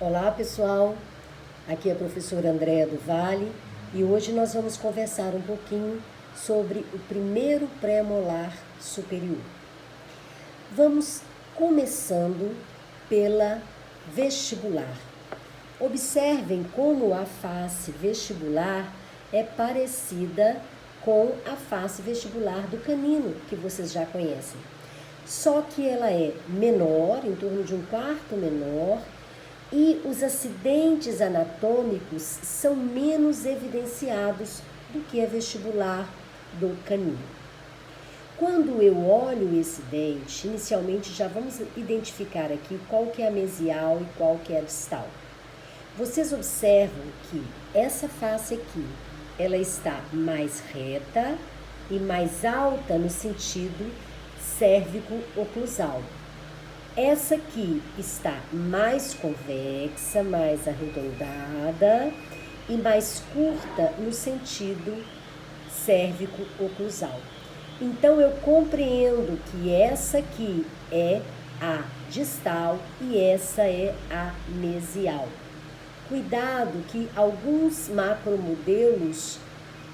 Olá pessoal, aqui é a professora Andréa do Vale e hoje nós vamos conversar um pouquinho sobre o primeiro pré-molar superior. Vamos começando pela vestibular. Observem como a face vestibular é parecida com a face vestibular do canino, que vocês já conhecem. Só que ela é menor, em torno de 1/4 menor, e os acidentes anatômicos são menos evidenciados do que a vestibular do canino. Quando eu olho esse dente, inicialmente já vamos identificar aqui qual que é a mesial e qual que é a distal. Vocês observam que essa face aqui, ela está mais reta e mais alta no sentido cérvico-oclusal. Essa aqui está mais convexa, mais arredondada e mais curta no sentido cérvico-oclusal. Então, eu compreendo que essa aqui é a distal e essa é a mesial. Cuidado que alguns macromodelos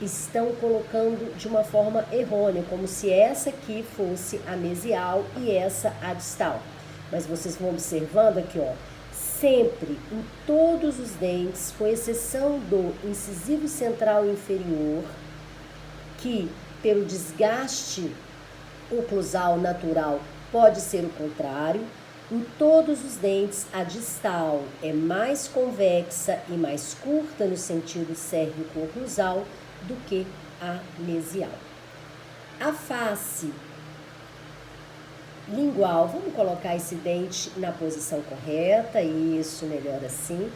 estão colocando de uma forma errônea, como se essa aqui fosse a mesial e essa a distal. Mas vocês vão observando aqui, ó, sempre em todos os dentes, com exceção do incisivo central inferior, que pelo desgaste oclusal natural pode ser o contrário, em todos os dentes a distal é mais convexa e mais curta no sentido cérvico-oclusal do que a mesial. A face lingual, vamos colocar esse dente na posição correta, isso, melhor assim.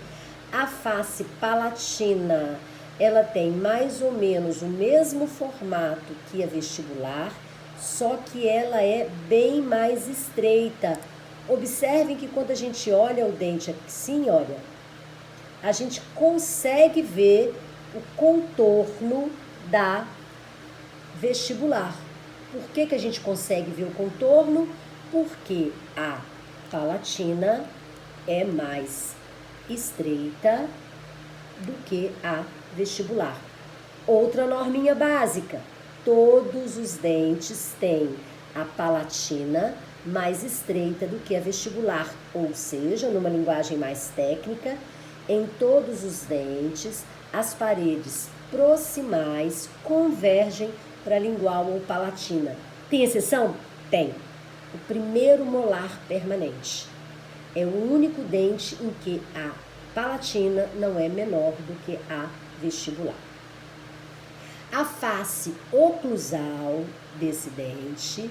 A face palatina, ela tem mais ou menos o mesmo formato que a vestibular, só que ela é bem mais estreita. Observem que quando a gente olha o dente assim, olha, a gente consegue ver o contorno da vestibular. Por que a gente consegue ver o contorno? Porque a palatina é mais estreita do que a vestibular. Outra norminha básica: todos os dentes têm a palatina mais estreita do que a vestibular, ou seja, numa linguagem mais técnica, em todos os dentes, as paredes proximais convergem para lingual ou palatina. Tem exceção? Tem. O primeiro molar permanente é o único dente em que a palatina não é menor do que a vestibular. A face oclusal desse dente,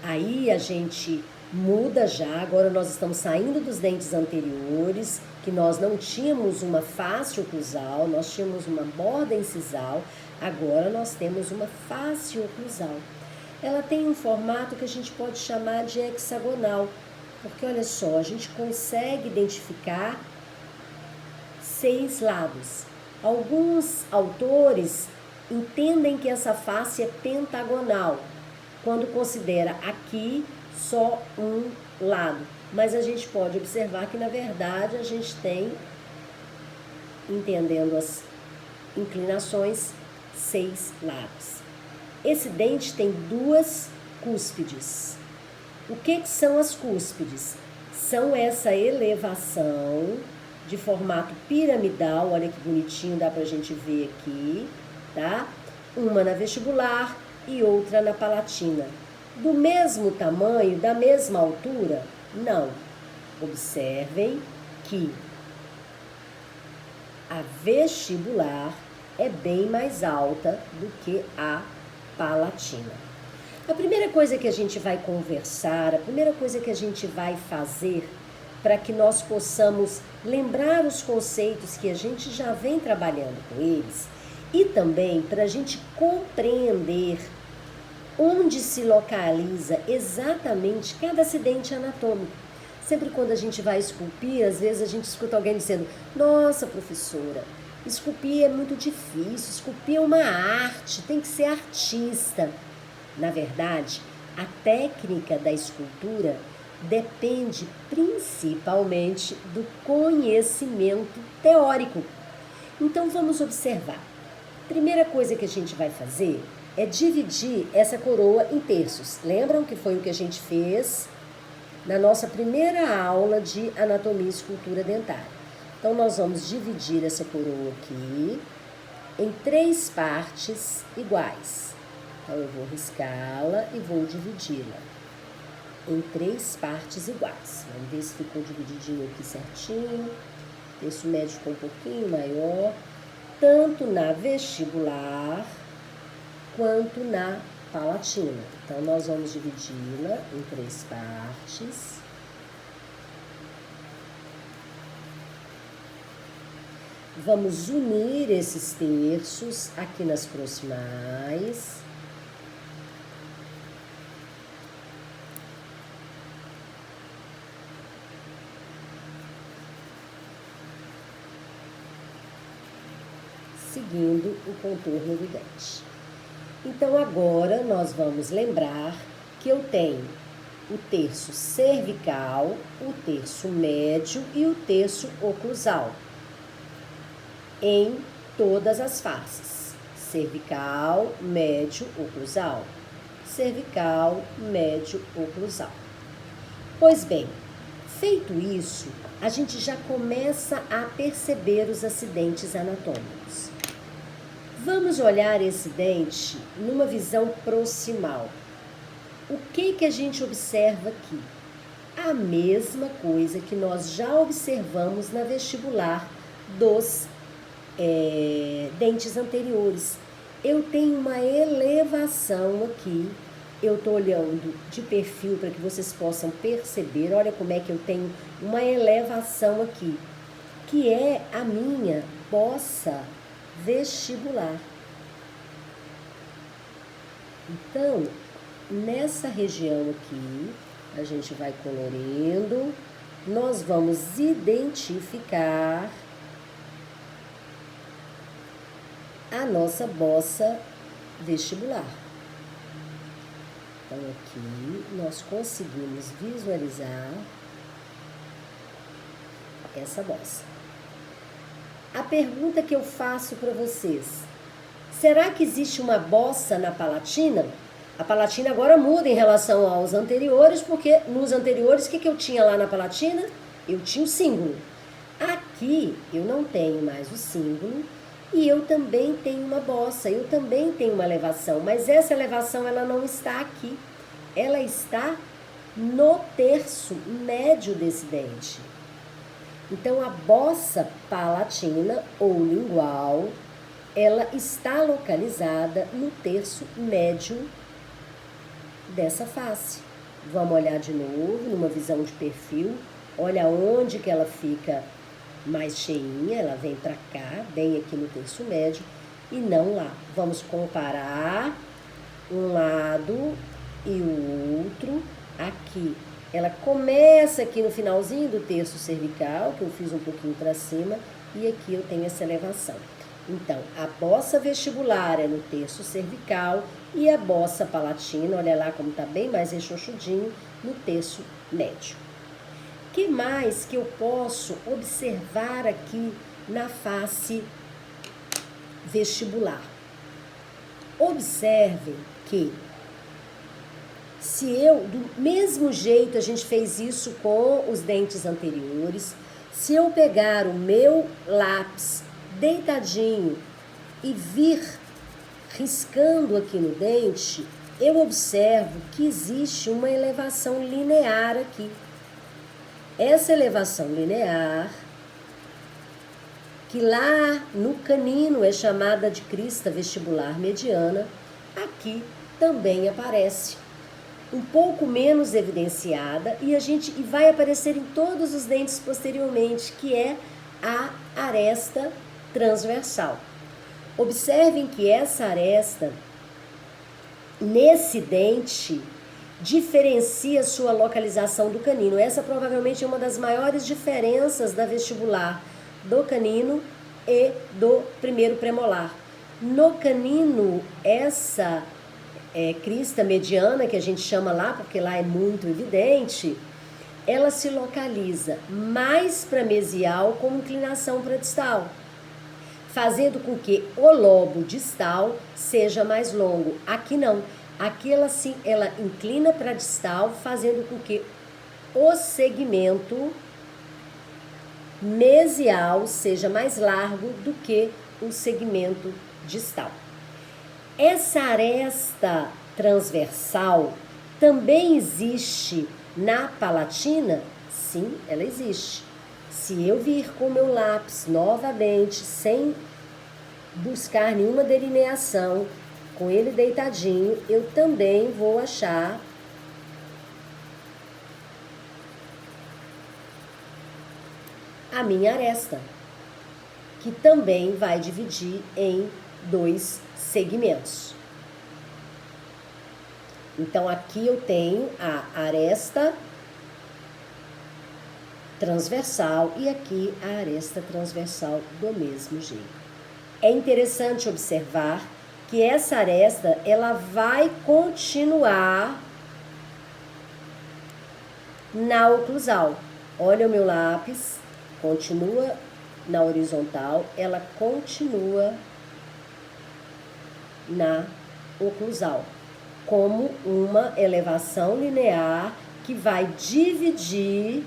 aí a gente muda já, agora nós estamos saindo dos dentes anteriores, que nós não tínhamos uma face oclusal, nós tínhamos uma borda incisal, agora nós temos uma face oclusal. Ela tem um formato que a gente pode chamar de hexagonal, porque olha só, a gente consegue identificar 6 lados. Alguns autores entendem que essa face é pentagonal, quando considera aqui só um lado. Mas a gente pode observar que, na verdade, a gente tem, entendendo as inclinações, 6 lados. Esse dente tem 2 cúspides. O que são as cúspides? São essa elevação de formato piramidal, olha que bonitinho, dá pra gente ver aqui, tá? Uma na vestibular e outra na palatina. Do mesmo tamanho, da mesma altura? Não. Observem que a vestibular é bem mais alta do que a palatina. A primeira coisa que a gente vai conversar, a primeira coisa que a gente vai fazer para que nós possamos lembrar os conceitos que a gente já vem trabalhando com eles e também para a gente compreender onde se localiza exatamente cada acidente anatômico. Sempre quando a gente vai esculpir, às vezes a gente escuta alguém dizendo: nossa, professora, esculpir é muito difícil, esculpir é uma arte, tem que ser artista. Na verdade, a técnica da escultura depende principalmente do conhecimento teórico. Então vamos observar. Primeira coisa que a gente vai fazer é dividir essa coroa em terços. Lembram que foi o que a gente fez na nossa primeira aula de anatomia e escultura dentária? Então nós vamos dividir essa coroa aqui em 3 partes iguais. Então eu vou riscá-la e vou dividi-la em 3 partes iguais. Vamos ver se ficou divididinho aqui certinho. O terço médio ficou um pouquinho maior, tanto na vestibular quanto na palatina. Então, nós vamos dividi-la em 3 partes. Vamos unir esses terços aqui nas proximais. Seguindo o contorno do dente. Então, agora nós vamos lembrar que eu tenho o terço cervical, o terço médio e o terço oclusal em todas as faces. Cervical, médio, oclusal. Cervical, médio, oclusal. Pois bem, feito isso, a gente já começa a perceber os acidentes anatômicos. Vamos olhar esse dente numa visão proximal. O que a gente observa aqui? A mesma coisa que nós já observamos na vestibular dos dentes anteriores. Eu tenho uma elevação aqui. Eu estou olhando de perfil para que vocês possam perceber. Olha como é que eu tenho uma elevação aqui, que é a minha bossa vestibular. Então, nessa região aqui, a gente vai colorindo, nós vamos identificar a nossa bossa vestibular. Então, aqui nós conseguimos visualizar essa bossa. A pergunta que eu faço para vocês: será que existe uma bossa na palatina? A palatina agora muda em relação aos anteriores, porque nos anteriores, o que eu tinha lá na palatina? Eu tinha o símbolo. Aqui eu não tenho mais o símbolo e eu também tenho uma bossa, eu também tenho uma elevação, mas essa elevação ela não está aqui, ela está no terço médio desse dente. Então, a bossa palatina ou lingual, ela está localizada no terço médio dessa face. Vamos olhar de novo, numa visão de perfil. Olha onde que ela fica mais cheinha, ela vem para cá, bem aqui no terço médio, e não lá. Vamos comparar um lado e o outro. Aqui, ela começa aqui no finalzinho do terço cervical, que eu fiz um pouquinho para cima, e aqui eu tenho essa elevação. Então, a bossa vestibular é no terço cervical e a bossa palatina, olha lá como está bem mais rechonchudinho, no terço médio. O que mais que eu posso observar aqui na face vestibular? Observem que se eu, do mesmo jeito a gente fez isso com os dentes anteriores, se eu pegar o meu lápis deitadinho e vir riscando aqui no dente, eu observo que existe uma elevação linear aqui. Essa elevação linear, que lá no canino é chamada de crista vestibular mediana, aqui também aparece. Um pouco menos evidenciada e vai aparecer em todos os dentes posteriormente, que é a aresta transversal. Observem que essa aresta, nesse dente, diferencia sua localização do canino. Essa provavelmente é uma das maiores diferenças da vestibular do canino e do primeiro premolar. No canino, essa crista mediana, que a gente chama lá, porque lá é muito evidente, ela se localiza mais para mesial com inclinação para distal, fazendo com que o lobo distal seja mais longo. Aqui não. Aqui ela inclina para distal, fazendo com que o segmento mesial seja mais largo do que o segmento distal. Essa aresta transversal também existe na palatina? Sim, ela existe. Se eu vir com o meu lápis novamente, sem buscar nenhuma delineação, com ele deitadinho, eu também vou achar a minha aresta, que também vai dividir em 2 segmentos. Então, aqui eu tenho a aresta transversal e aqui a aresta transversal do mesmo jeito. É interessante observar que essa aresta, ela vai continuar na oclusal. Olha o meu lápis, continua na horizontal, ela continua na oclusal, como uma elevação linear que vai dividir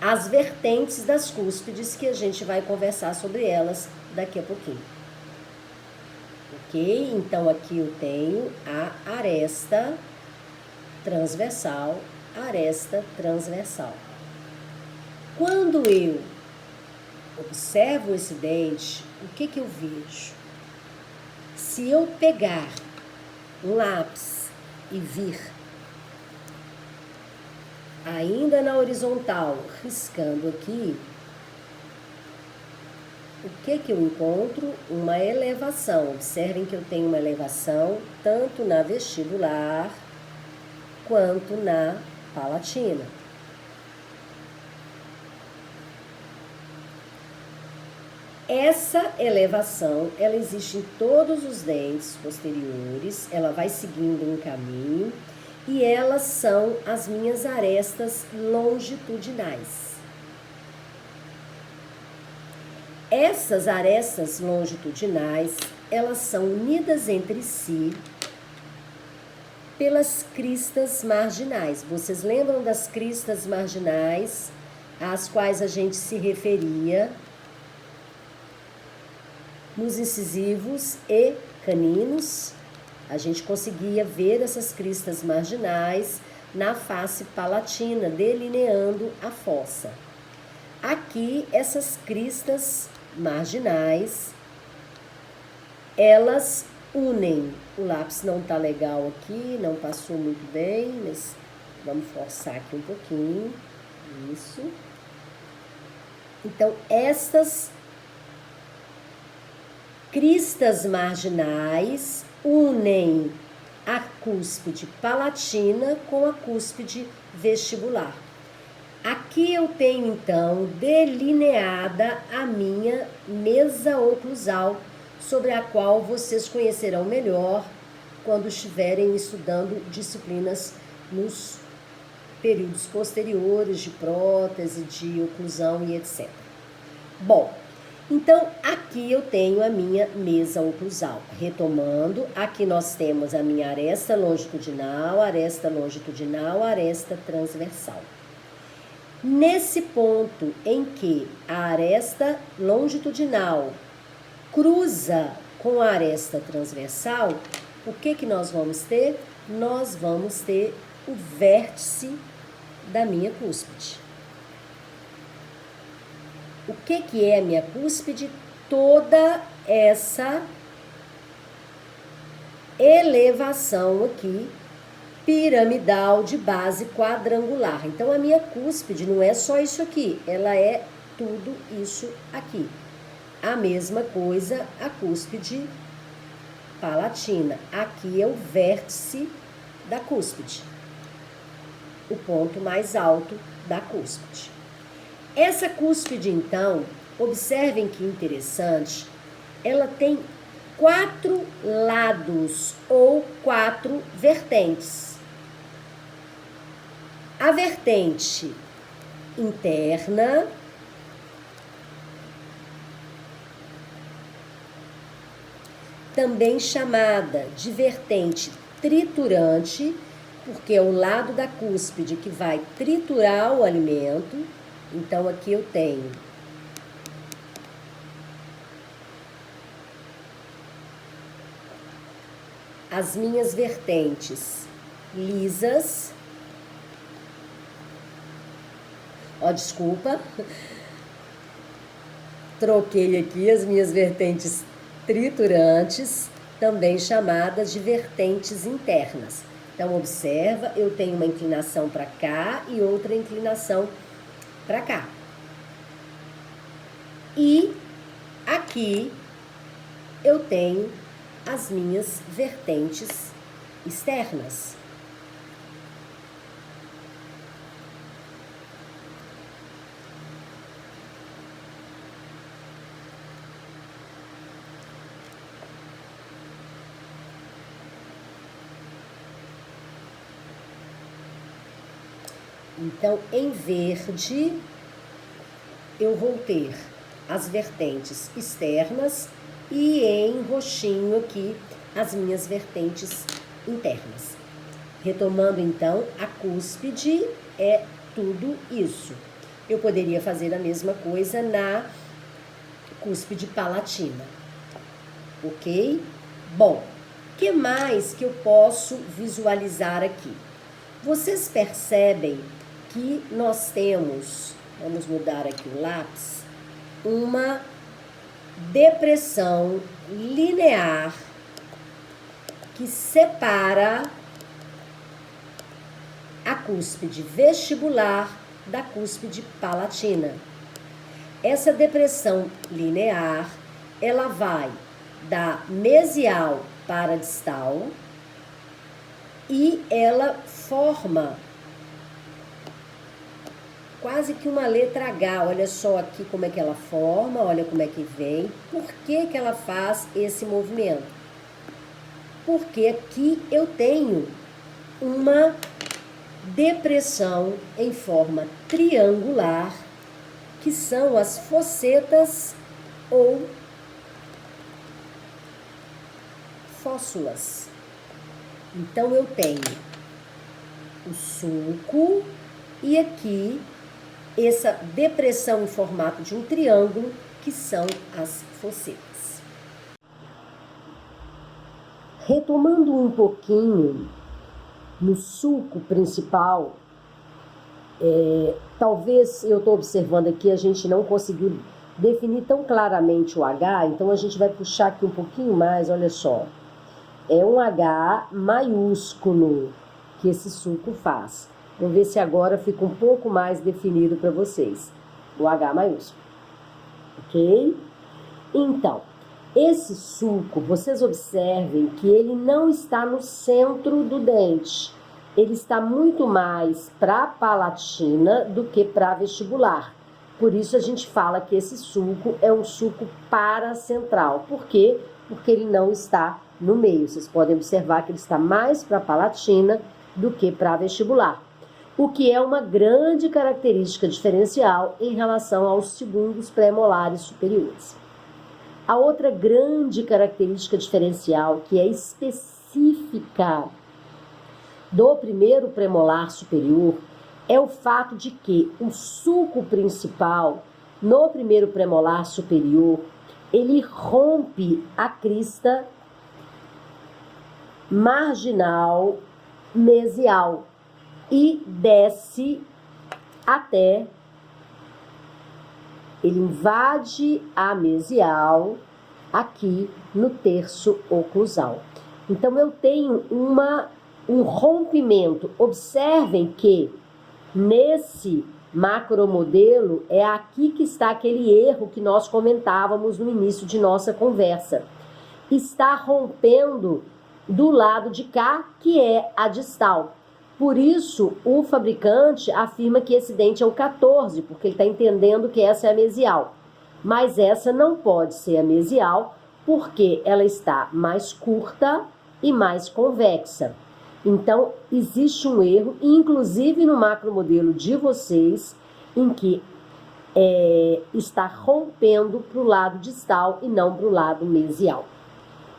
as vertentes das cúspides, que a gente vai conversar sobre elas daqui a pouquinho. Ok? Então, aqui eu tenho a aresta transversal, aresta transversal. Quando eu observo esse dente, o que eu vejo? Se eu pegar um lápis e vir ainda na horizontal, riscando aqui, o que eu encontro? Uma elevação. Observem que eu tenho uma elevação tanto na vestibular quanto na palatina. Essa elevação, ela existe em todos os dentes posteriores, ela vai seguindo um caminho e elas são as minhas arestas longitudinais. Essas arestas longitudinais, elas são unidas entre si pelas cristas marginais. Vocês lembram das cristas marginais às quais a gente se referia nos incisivos e caninos? A gente conseguia ver essas cristas marginais na face palatina, delineando a fossa. Aqui, essas cristas marginais, elas unem. O lápis não tá legal aqui, não passou muito bem, mas vamos forçar aqui um pouquinho. Isso. Então, estas cristas marginais unem a cúspide palatina com a cúspide vestibular. Aqui eu tenho, então, delineada a minha mesa oclusal, sobre a qual vocês conhecerão melhor quando estiverem estudando disciplinas nos períodos posteriores de prótese, de oclusão e etc. Bom, então aqui eu tenho a minha mesa oclusal. Retomando, aqui nós temos a minha aresta longitudinal, aresta transversal. Nesse ponto em que a aresta longitudinal cruza com a aresta transversal, o que nós vamos ter? Nós vamos ter o vértice da minha cúspide. O que é a minha cúspide? Toda essa elevação aqui, piramidal de base quadrangular. Então, a minha cúspide não é só isso aqui, ela é tudo isso aqui. A mesma coisa, a cúspide palatina. Aqui é o vértice da cúspide, o ponto mais alto da cúspide. Essa cúspide, então, observem que interessante, ela tem 4 lados ou 4 vertentes. A vertente interna também chamada de vertente triturante, porque é o lado da cúspide que vai triturar o alimento. Então, aqui eu tenho as minhas vertentes lisas. Ó, desculpa. Troquei aqui as minhas vertentes triturantes, também chamadas de vertentes internas. Então, observa, eu tenho uma inclinação para cá e outra inclinação para cá. E aqui eu tenho as minhas vertentes externas. Então, em verde, eu vou ter as vertentes externas e em roxinho aqui, as minhas vertentes internas. Retomando, então, a cúspide é tudo isso. Eu poderia fazer a mesma coisa na cúspide palatina, ok? Bom, o que mais que eu posso visualizar aqui? Vocês percebem que nós temos, vamos mudar aqui o lápis, uma depressão linear que separa a cúspide vestibular da cúspide palatina. Essa depressão linear, ela vai da mesial para distal e ela forma quase que uma letra H. Olha só aqui como é que ela forma, olha como é que vem. Por que que ela faz esse movimento? Porque aqui eu tenho uma depressão em forma triangular, que são as fossetas ou fóssulas. Então, eu tenho o sulco e aqui essa depressão em formato de um triângulo, que são as fossetas. Retomando um pouquinho no sulco principal, talvez eu estou observando aqui, a gente não conseguiu definir tão claramente o H, então a gente vai puxar aqui um pouquinho mais, olha só. É um H maiúsculo que esse sulco faz. Vamos ver se agora fica um pouco mais definido para vocês. O H maiúsculo. Ok? Então, esse sulco, vocês observem que ele não está no centro do dente. Ele está muito mais para a palatina do que para a vestibular. Por isso a gente fala que esse sulco é um sulco paracentral. Por quê? Porque ele não está no meio. Vocês podem observar que ele está mais para a palatina do que para a vestibular. O que é uma grande característica diferencial em relação aos segundos pré-molares superiores. A outra grande característica diferencial, que é específica do primeiro premolar superior, é o fato de que o sulco principal, no primeiro premolar superior, ele rompe a crista marginal mesial e desce até, ele invade a mesial aqui no terço oclusal. Então eu tenho um rompimento. Observem que nesse macromodelo é aqui que está aquele erro que nós comentávamos no início de nossa conversa. Está rompendo do lado de cá, que é a distal. Por isso, o fabricante afirma que esse dente é o 14, porque ele está entendendo que essa é a mesial. Mas essa não pode ser a mesial, porque ela está mais curta e mais convexa. Então, existe um erro, inclusive no macromodelo de vocês, em que está rompendo para o lado distal e não para o lado mesial.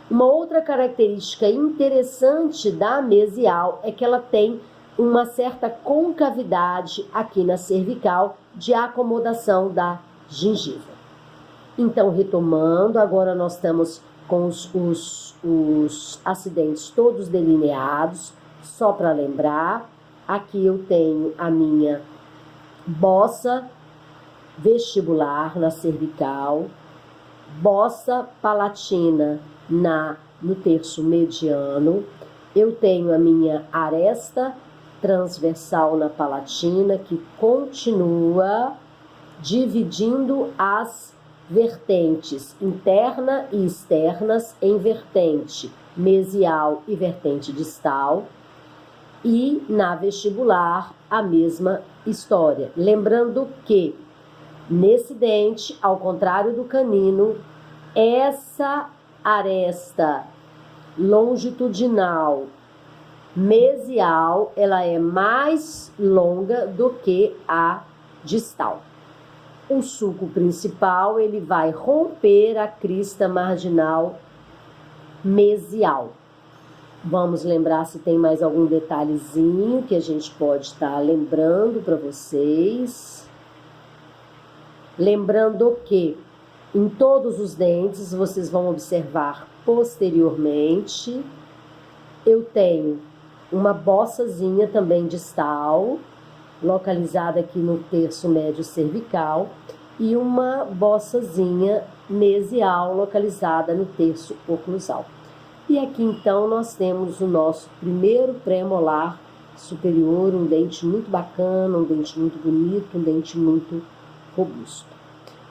Uma outra característica interessante da mesial é que ela tem uma certa concavidade aqui na cervical de acomodação da gengiva. Então, retomando, agora nós estamos com os acidentes todos delineados. Só para lembrar, aqui eu tenho a minha bossa vestibular na cervical, bossa palatina no terço mediano, eu tenho a minha aresta transversal na palatina, que continua dividindo as vertentes interna e externas em vertente mesial e vertente distal, e na vestibular a mesma história. Lembrando que nesse dente, ao contrário do canino, essa aresta longitudinal mesial, ela é mais longa do que a distal. O sulco principal, ele vai romper a crista marginal mesial. Vamos lembrar se tem mais algum detalhezinho que a gente pode estar lembrando para vocês. Lembrando que em todos os dentes, vocês vão observar posteriormente, eu tenho uma bossazinha também distal, localizada aqui no terço médio cervical, e uma bossazinha mesial, localizada no terço oclusal. E aqui então nós temos o nosso primeiro pré-molar superior, um dente muito bacana, um dente muito bonito, um dente muito robusto.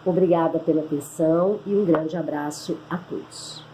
Obrigada pela atenção e um grande abraço a todos.